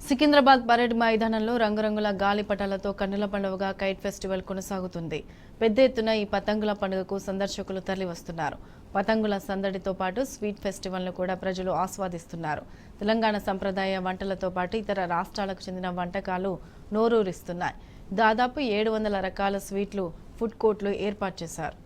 Secunderabad parade మైదానంలో రంగురంగుల గాలిపటాలతో కన్నుల పండుగగా కైట్ ఫెస్టివల్ కొనసాగుతుంది. పెద్ద ఎత్తున ఈ పతంగుల పండుగకు సందర్శకులు తరలివస్తున్నారు. పతంగుల సందడితో పాటు స్వీట్ ఫెస్టివల్ను కూడా ప్రజలు ఆస్వాదిస్తున్నారు. తెలంగాణ సంప్రదాయ వంటలతో పాటు ఇతర రాష్ట్రాలకు చెందిన వంటకాలు నోరూరిస్తున్నాయి. దాదాపు 700 రకాల స్వీట్లు ఫుడ్ కోర్టులు ఏర్పాటు చేశారు.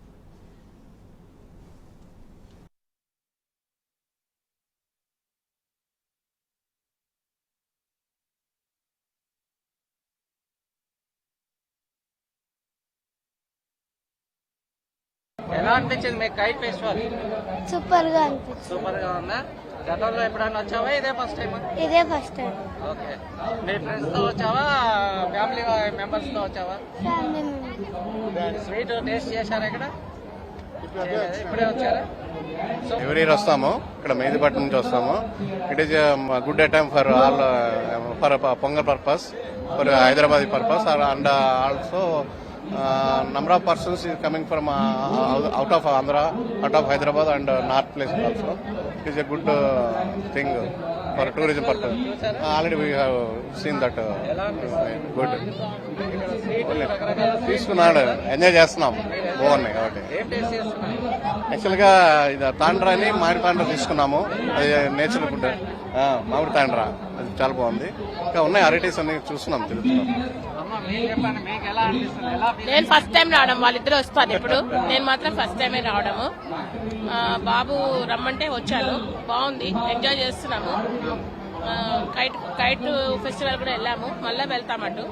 ఎలా అనిపించింది మీకు కైట్ ఫెస్టివల్? సూపర్ గా అనిపించింది. సూపర్ గా ఉందా? గతంలో ఎప్పుడైనా వచ్చావా? ఇదే ఫస్ట్ టైం? ఇదే ఫస్ట్ టైం. ఓకే. మీ ఫ్రెండ్స్ తో వచ్చావా, ఫ్యామిలీ మెంబర్స్ తో వచ్చావా? Family members. స్వీట్ టేస్ట్ చేశారా ఇక్కడ? ఇప్పుడే వచ్చారా? ఎవ్రీ ఇయర్ వస్తాము. ఇక్కడ మెహదీపట్నం నుంచి వస్తాము. It is good item for all, for pongal purpose, for Hyderabad purpose, and also number of persons is coming from out of Andhra, out of Hyderabad and north place also. It is a good thing for tourism purpose. Already we have seen that. Good. తీసుకున్నాడు, enjoy చేస్తున్నాం. బాగున్నాయి కాబట్టి. యాక్చువల్గా ఇది తాండ్రా అని మామిడి తాండ్రా తీసుకున్నాము. అది నేచురల్ ఫుడ్, మామిడి తాండ్రా, అది చాలా బాగుంది. ఇంకా ఉన్నాయి వెరైటీస్ అన్ని చూస్తున్నాం, తిరుగుతున్నాం. నేను ఫస్ట్ టైం రావడం, వాళ్ళిద్దరు వస్తారు ఇప్పుడు, నేను మాత్రం ఫస్ట్ టైమే రావడము. బాబు రమ్మంటే వచ్చాను, బాగుంది, ఎంజాయ్ చేస్తున్నాము. కైట్ ఫెస్టివల్ కూడా వెళ్ళాము, మళ్ళీ వెళ్తామటు.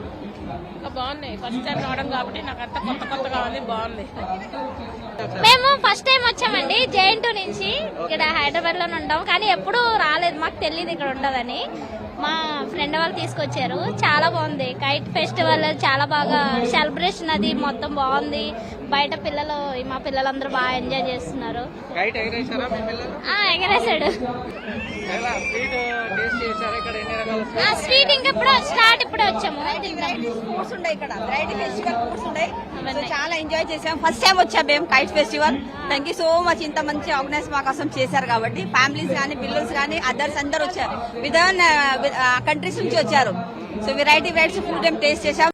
బాగున్నాయి, ఫస్ట్ టైం రావడం కాబట్టి నాకు అంతా కొత్తగా ఉంది, బాగుంది. మేము ఫస్ట్ టైం వచ్చామండి, జైంటూ నుంచి. ఇక్కడ హైదరాబాద్ లోనే ఉంటాం, కానీ ఎప్పుడు రాలేదు, మాకు తెలియదు ఇక్కడ ఉండదని. మా ఫ్రెండ్ వాళ్ళు తీసుకొచ్చారు, చాలా బాగుంది. కైట్ ఫెస్టివల్ చాలా బాగా సెలబ్రేషన్, అది మొత్తం బాగుంది. బయట మా పిల్లలందరూ బాగా ఎంజాయ్ చేస్తున్నారు. ఎగరేసాడు. స్వీట్ ఇంకెప్పుడు స్టార్ట్, ఇప్పుడే వచ్చాము. చాలా ఎంజాయ్ చేసాం. ఫస్ట్ టైం వచ్చాం మేము kite festival. Thank you so much. ఇంత మంచి ఆర్గనైజ్ మా కోసం చేశారు కాబట్టి. ఫ్యామిలీస్ కానీ, పిల్లల్స్ కానీ, అదర్స్ అందరు వచ్చారు, వితౌట్ కంట్రీస్ నుంచి వచ్చారు. సో వెరైటీ ఫుడ్ టేస్ట్ చేసాం.